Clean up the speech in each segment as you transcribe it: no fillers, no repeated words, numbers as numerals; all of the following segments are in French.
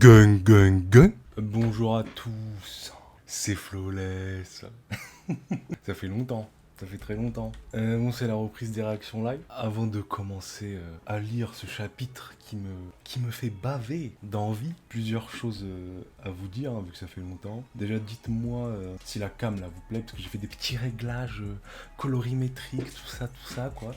Gang, gang, gang. Bonjour à tous, c'est Flawless. Ça fait longtemps, ça fait très longtemps. Bon, c'est la reprise des réactions live. Avant de commencer à lire ce chapitre qui me fait baver d'envie, plusieurs choses à vous dire, hein, vu que ça fait longtemps. Déjà, dites-moi si la cam là vous plaît, parce que j'ai fait des petits réglages colorimétriques, tout ça, quoi.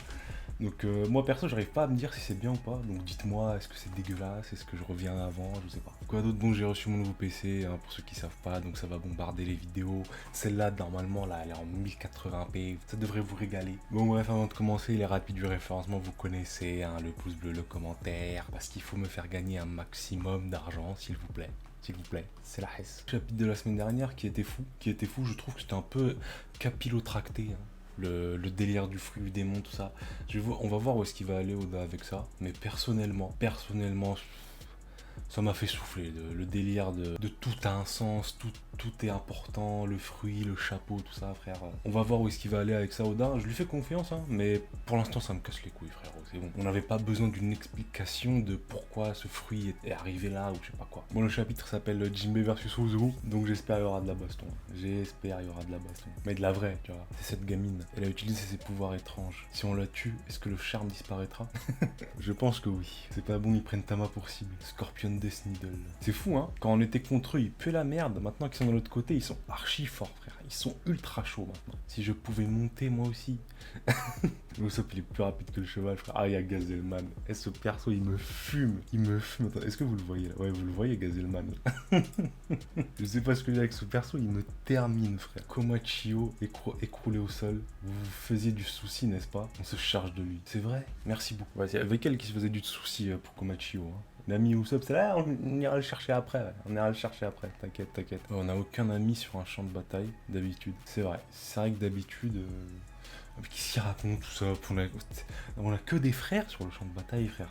Donc moi perso j'arrive pas à me dire si c'est bien ou pas, donc dites-moi est-ce que c'est dégueulasse, est-ce que je reviens avant, je sais pas. Quoi d'autre? Bon, j'ai reçu mon nouveau PC, hein, pour ceux qui savent pas, donc ça va bombarder les vidéos. Celle-là normalement là elle est en 1080p, ça devrait vous régaler. Bon bref, avant de commencer les rapides du référencement, vous connaissez, hein, le pouce bleu, le commentaire, parce qu'il faut me faire gagner un maximum d'argent s'il vous plaît. S'il vous plaît, c'est la hesse. Chapitre de la semaine dernière qui était fou, je trouve que c'était un peu capillotracté, hein. Le délire du fruit du démon, tout ça. On va voir où est-ce qu'il va aller Oda avec ça. Mais personnellement, ça m'a fait souffler. Le délire de tout a un sens, tout est important, le fruit, le chapeau, tout ça, frère. On va voir où est-ce qu'il va aller avec ça, Oda. Je lui fais confiance, hein, mais pour l'instant, ça me casse les couilles, frère. C'est bon. On n'avait pas besoin d'une explication de pourquoi ce fruit est arrivé là ou je sais pas quoi. Bon, le chapitre s'appelle Jinbei versus Uzu, donc j'espère qu'il y aura de la baston. Mais de la vraie, tu vois. C'est cette gamine. Elle a utilisé ses pouvoirs étranges. Si on la tue, est-ce que le charme disparaîtra? Je pense que oui. C'est pas bon, ils prennent Tama pour cible. Scorpion Death Needle. C'est fou, hein. Quand on était contre eux, ils puaient la merde. Maintenant qu'ils sont de l'autre côté, ils sont archi forts, frère. Ils sont ultra chauds maintenant. Si je pouvais monter moi aussi. Usopp il est plus rapide que le cheval, frère. Ah, il y a Gazelman. Et ce perso, il me fume. Attends, est-ce que vous le voyez là? Ouais, vous le voyez, Gazelman. Je sais pas ce que j'ai avec ce perso, il me termine, frère. Komachio écroulé au sol. Vous vous faisiez du souci, n'est-ce pas? On se charge de lui. C'est vrai? Merci beaucoup. Ouais, c'est avec elle qui se faisait du souci pour Komachio, hein. L'ami Usopp, c'est là, on ira le chercher après. Ouais. On ira le chercher après. T'inquiète. On n'a aucun ami sur un champ de bataille, d'habitude. C'est vrai que d'habitude. Qu'est-ce qu'il raconte tout ça? On a que des frères sur le champ de bataille, frère.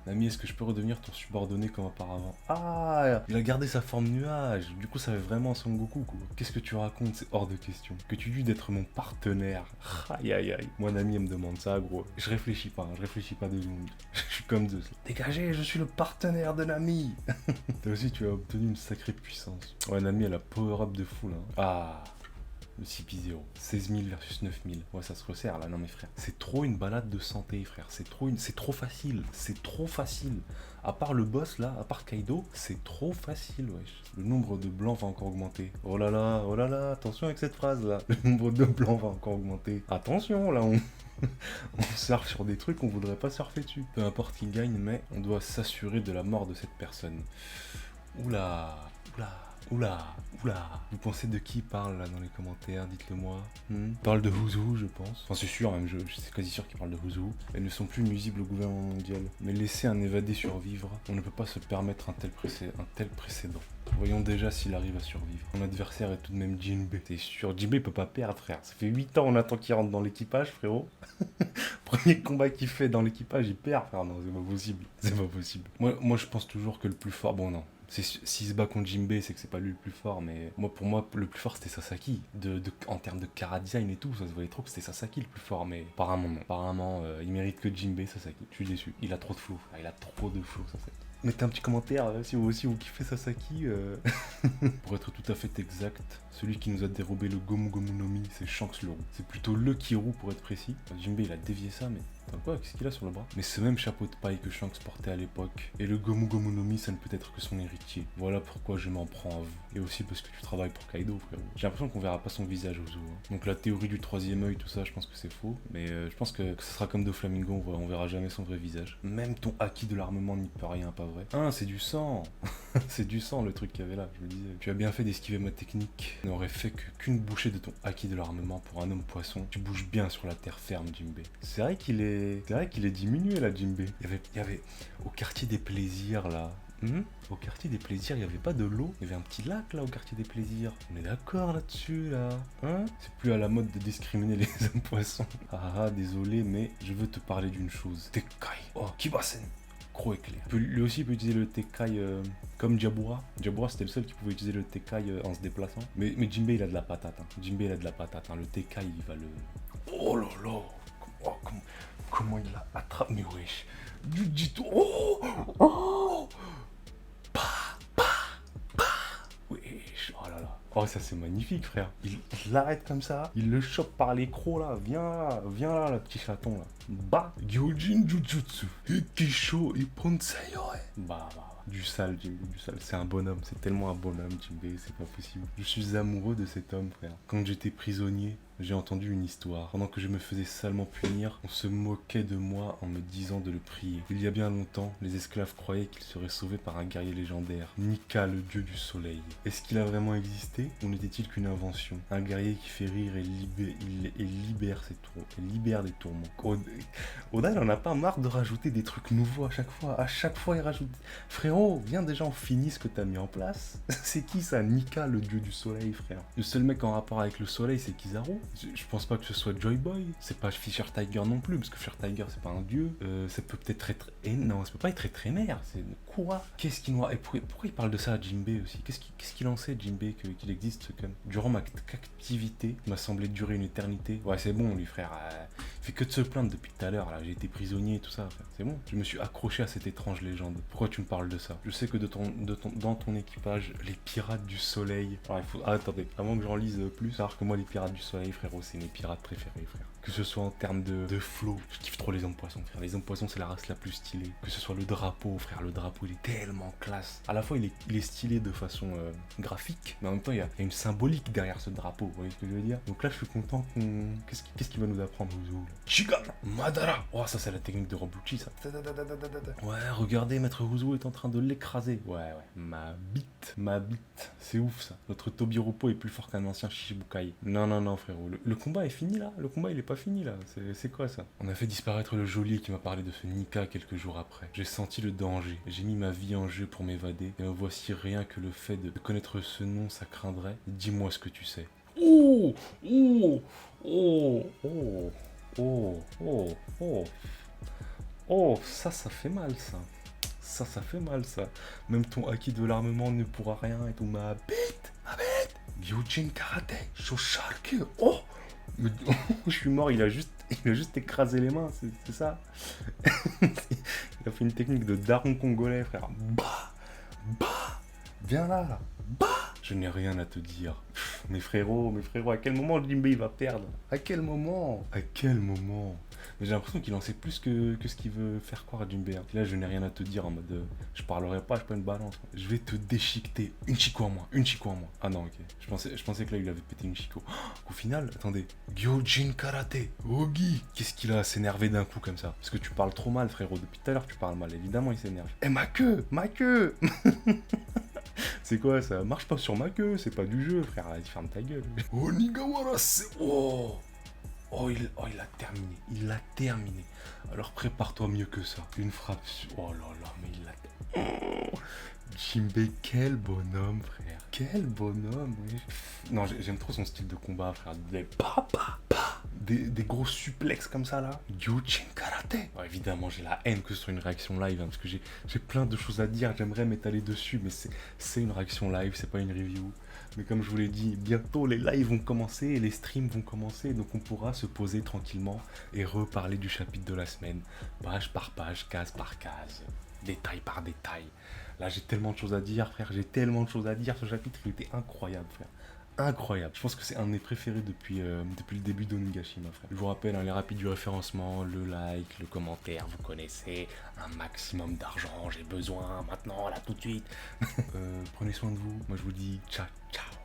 Ami, est-ce que je peux redevenir ton subordonné comme auparavant? Ah, il a gardé sa forme nuage. Du coup, ça fait vraiment Son Goku, quoi. Qu'est-ce que tu racontes? C'est hors de question. Que tu dis d'être mon partenaire. Aïe. Moi, Nami, elle me demande ça, gros. Je réfléchis pas 2 secondes. Je suis comme Zeus. Dégagez, je suis le partenaire de Nami. Toi aussi, tu as obtenu une sacrée puissance. Ouais, Nami, elle a power-up de fou, là. Ah. Le CP0. 16 000 versus 9 000. Ouais, ça se resserre là, non mais frère. C'est trop une balade de santé, frère. C'est trop facile. C'est trop facile. À part le boss là, à part Kaido, c'est trop facile, wesh. Le nombre de blancs va encore augmenter. Oh là là, attention avec cette phrase là. Le nombre de blancs va encore augmenter. Attention là, on surfe sur des trucs qu'on voudrait pas surfer dessus. Peu importe qui gagne, mais on doit s'assurer de la mort de cette personne. Oula. Vous pensez de qui parle là dans les commentaires? Dites-le moi. Il parle de Uzu, je pense. Enfin, c'est sûr, même, je suis quasi sûr qu'il parle de Uzu. Elles ne sont plus nuisibles au gouvernement mondial. Mais laisser un évadé survivre, on ne peut pas se permettre un tel précédent. Voyons déjà s'il arrive à survivre. Mon adversaire est tout de même Jinbei. C'est sûr, Jinbei peut pas perdre, frère. Ça fait 8 ans on attend qu'il rentre dans l'équipage, frérot. Premier combat qu'il fait dans l'équipage, il perd, frère. Non, c'est pas possible. Moi, je pense toujours que le plus fort... Bon, non. S'il se bat contre Jinbei, c'est que c'est pas lui le plus fort, mais pour moi, le plus fort c'était Sasaki. En termes de chara design et tout, ça se voyait trop que c'était Sasaki le plus fort, mais apparemment non. Apparemment, il mérite que Jinbei, Sasaki. Je suis déçu. Il a trop de flow, frère. Il a trop de flow, Sasaki. Mettez un petit commentaire si vous aussi vous kiffez Sasaki. Pour être tout à fait exact, celui qui nous a dérobé le Gomu Gomu no Mi, c'est Shanks le roux. C'est plutôt le Kirou pour être précis. Jinbei il a dévié ça, mais... Attends, quoi? Qu'est-ce qu'il a sur le bras? Mais ce même chapeau de paille que Shanks portait à l'époque. Et le Gomu Gomu no Mi, ça ne peut être que son héritier. Voilà pourquoi je m'en prends à vous. Et aussi parce que tu travailles pour Kaido, frérot. J'ai l'impression qu'on verra pas son visage aux os. Donc la théorie du troisième œil, tout ça, je pense que c'est faux. Mais je pense que ce sera comme Doflamingo, on verra jamais son vrai visage. Même ton acquis de l'armement n'y peut rien, pas vrai? Ah, c'est du sang. C'est du sang le truc qu'il y avait là, je me disais. Tu as bien fait d'esquiver ma technique. N'aurait fait qu'une bouchée de ton acquis de l'armement pour un homme poisson. Tu bouges bien sur la terre ferme, Jinbei. C'est vrai qu'il est diminué là, Jinbei. Il y avait au quartier des plaisirs là. Au quartier des plaisirs, il n'y avait pas de l'eau. Il y avait un petit lac là au quartier des plaisirs. On est d'accord là-dessus là. Hein? C'est plus à la mode de discriminer les hommes poissons. Ah, désolé, mais je veux te parler d'une chose. Tekai. Oh, Kibasen. Gros éclair. Lui aussi il peut utiliser le Tekai comme Jabura. Jabura c'était le seul qui pouvait utiliser le Tekai en se déplaçant. Mais Jinbei il a de la patate. Hein. Le Tekai il va le... Oh là là. Comment il l'a attrapé? Mais wesh. Du tout. Oh. Pa. Oh, ça c'est magnifique, frère. Il l'arrête comme ça, il le chope par les crocs là. Viens là, le petit chaton là. Bah, Gyojin Jujutsu, Ikisho Ipponsei. Bah. Du sale, Jinbei, du sale. C'est un bonhomme, c'est tellement un bonhomme, Jinbei, c'est pas possible. Je suis amoureux de cet homme, frère. Quand j'étais prisonnier, j'ai entendu une histoire. Pendant que je me faisais salement punir, on se moquait de moi en me disant de le prier. Il y a bien longtemps, les esclaves croyaient qu'il serait sauvé par un guerrier légendaire, Nika, le dieu du soleil. Est-ce qu'il a vraiment existé ou n'était-il qu'une invention? Un guerrier qui fait rire et libère des tourments. Oda, il en a pas marre de rajouter des trucs nouveaux à chaque fois. À chaque fois, il rajoute... Frérot, viens déjà on finit ce que t'as mis en place. C'est qui ça, Nika, le dieu du soleil, frère? Le seul mec en rapport avec le soleil, c'est Kizaru. Je pense pas que ce soit Joy Boy. C'est pas Fisher Tiger non plus, parce que Fisher Tiger, c'est pas un dieu. Ça peut peut-être être... non, ça peut pas être Étrémère. C'est quoi? Qu'est-ce qu'il nous... Et pourquoi il parle de ça à Jinbei aussi? Qu'est-ce qu'il en sait, Jinbei, qu'il existe ce con? Durant ma captivité, il m'a semblé durer une éternité. Ouais, c'est bon, lui, frère. Il fait que de se plaindre depuis tout à l'heure, là. J'ai été prisonnier et tout ça, frère. C'est bon. Je me suis accroché à cette étrange légende. Pourquoi tu me parles de ça? Je sais que dans ton équipage, les pirates du soleil... Alors, il faut... Ah, attendez, avant que j'en lise plus, savoir que moi, les pirates du soleil, frérot, c'est mes pirates préférés, frère. Que ce soit en termes de flow, je kiffe trop les hommes poissons, frère. Les hommes poissons, c'est la race la plus stylée. Que ce soit le drapeau, frère, le drapeau, il est tellement classe. À la fois, il est stylé de façon graphique, mais en même temps, il y a une symbolique derrière ce drapeau, vous voyez ce que je veux dire? Donc là, je suis content qu'on... Qu'est-ce qu'il va nous apprendre, Uzo? Shigan Madara. Oh, ça, c'est la technique de Robuchi, ça. Ouais, regardez, Maître Uzo est en train de l'écraser. Ouais. Ma bite. C'est ouf, ça. Notre Tobiropo est plus fort qu'un ancien Shichibukai. Non, frérot. Le combat est fini, là? Le combat, il est pas fini, là. C'est quoi, ça? On a fait disparaître le geôlier qui m'a parlé de ce Nika quelques jours après. J'ai senti le danger. J'ai mis ma vie en jeu pour m'évader. Et me voici rien que le fait de connaître ce nom, ça craindrait. Dis-moi ce que tu sais. Oh, ça fait mal, ça. Ça fait mal, ça. Même ton acquis de l'armement ne pourra rien et tout. Ma bête. Gyojin Karate, Shosharku. Oh, je suis mort, il a juste écrasé les mains, c'est ça. Il a fait une technique de daron congolais, frère. Bah, viens là. Bah. Je n'ai rien à te dire. Mes frérots, à quel moment Jinbei va perdre? À quel moment? Mais j'ai l'impression qu'il en sait plus que ce qu'il veut faire croire à Jinbei. Là, je n'ai rien à te dire en mode je parlerai pas, je prends une balance. Je vais te déchiqueter. Une chico en moins. Ah non, ok. Je pensais que là, il avait pété une chico. Au final, attendez. Gyojin Karate. Ogi. Qu'est-ce qu'il a à s'énerver d'un coup comme ça? Parce que tu parles trop mal, frérot. Depuis tout à l'heure, tu parles mal. Évidemment, il s'énerve. Eh, ma queue. C'est quoi ça? Marche pas sur ma queue, c'est pas du jeu, frère. Allez, ferme ta gueule. Onigawara, c'est... Oh, il l'a terminé. Alors prépare-toi mieux que ça. Une frappe sur... Oh là là, mais il l'a... Jinbei, quel bonhomme, frère. Quel bonhomme, oui. Non, j'aime trop son style de combat, frère. Des gros suplexes comme ça, là. Gyojin Karate. Bon, évidemment, j'ai la haine que ce soit une réaction live, hein, parce que j'ai plein de choses à dire. J'aimerais m'étaler dessus, mais c'est une réaction live, c'est pas une review. Mais comme je vous l'ai dit, bientôt les lives vont commencer et les streams vont commencer, donc on pourra se poser tranquillement et reparler du chapitre de la semaine, page par page, case par case, détail par détail. Là, j'ai tellement de choses à dire, frère, ce chapitre, il était incroyable, frère. Incroyable. Je pense que c'est un de mes préférés depuis le début d'Onigashima, frère. Je vous rappelle, hein, les rapides du référencement, le like, le commentaire, vous connaissez, un maximum d'argent, j'ai besoin maintenant, là, tout de suite. Prenez soin de vous. Moi, je vous dis ciao, ciao.